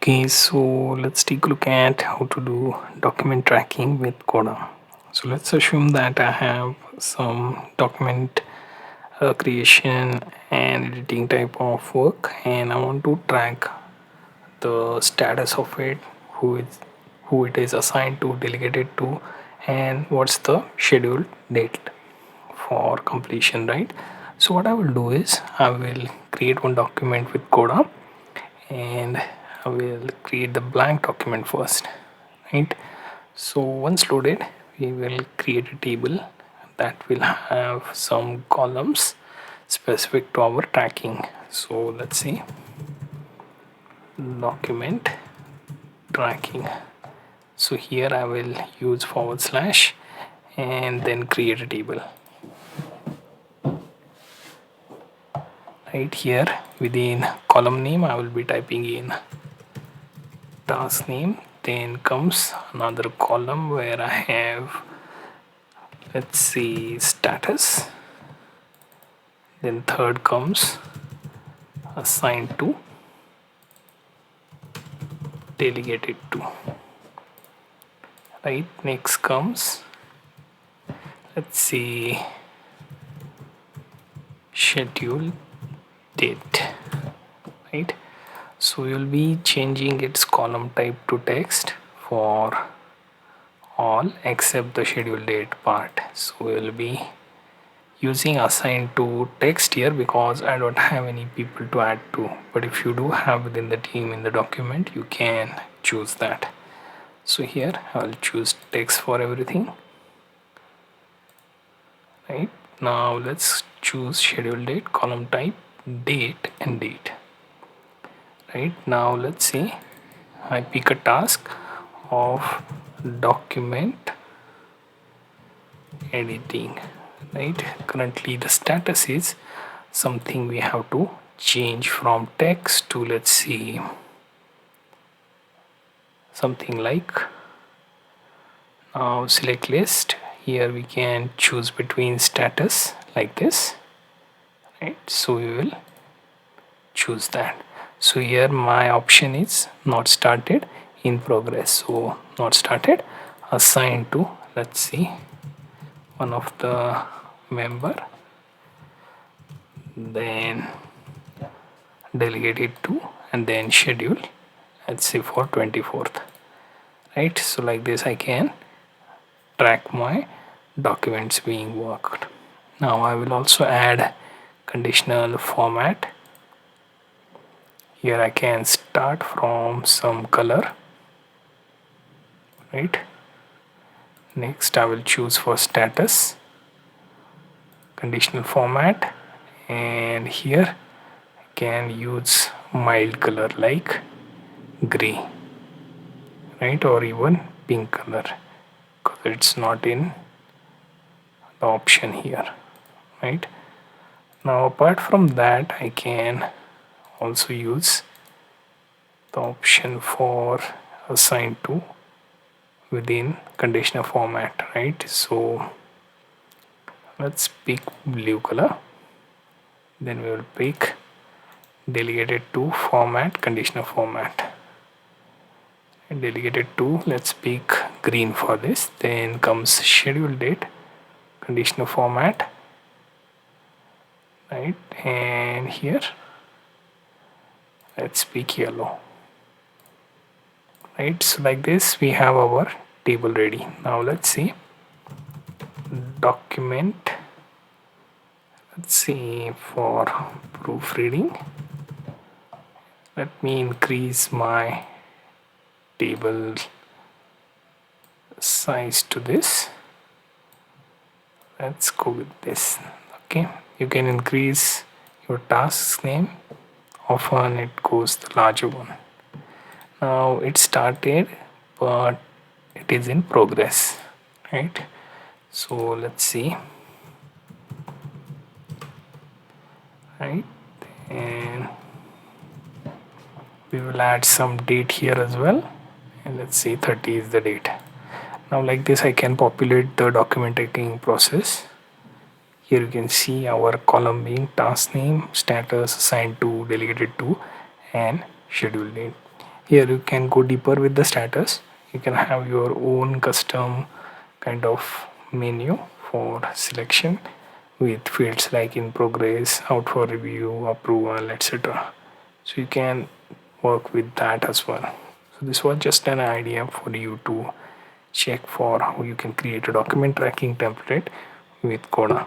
Okay, so let's take a look at how to do document tracking with Coda. So let's assume that I have some document creation and editing type of work, and I want to track the status of it, who it is assigned to, delegated to, and what's the scheduled date for completion, right? So what I will do is I will create one document with Coda, and I will create the blank document first, right? So once loaded, we will create a table that will have some columns specific to our tracking. So let's see, document tracking. So here I will use forward slash and then create a table. Right here within column name, I will be typing in task name. Then comes another column where I have, let's see, status. Then third comes assigned to, delegated to. Right, next comes, let's see, schedule date. Right, so we'll be changing its column type to text for all except the schedule date part. So we'll be using assigned to text here because I don't have any people to add to, but if you do have within the team in the document, you can choose that. So here I'll choose text for everything. Right, now let's choose schedule date, column type date and date. Right, now let's see, I pick a task of document editing. Right, currently the status is something we have to change from text to, let's see, something like, now select list. Here we can choose between status like this. Right, so we will choose that. So here my option is not started, in progress. So not started, assigned to, let's see, one of the member, then delegated to, and then schedule, let's say for 24th. Right, so like this I can track my documents being worked. Now I will also add conditional format. Here I can start from some color. Right, next I will choose for status conditional format, and here I can use mild color like gray, right, or even pink color because it's not in the option here. Right, now apart from that, I can also use the option for assigned to within conditional format. Right, so let's pick blue color, then we will pick delegated to format, conditional format, and delegated to, let's pick green for this. Then comes schedule date, conditional format. Right, and here let's pick yellow. Right, so like this we have our table ready. Now let's see, document, let's see, for proofreading, let me increase my table size to this. Let's go with this. Okay, you can increase your task's name, often it goes the larger one. Now it started, but it is in progress. Right, so let's see. Right, and we will add some date here as well, and let's see, 30 is the date. Now like this I can populate the document taking process. Here you can see our column being task name, status, assigned to, delegated to, and schedule date. Here you can go deeper with the status. You can have your own custom kind of menu for selection with fields like in progress, out for review, approval, etc. So you can work with that as well. So this was just an idea for you to check for how you can create a document tracking template with Coda.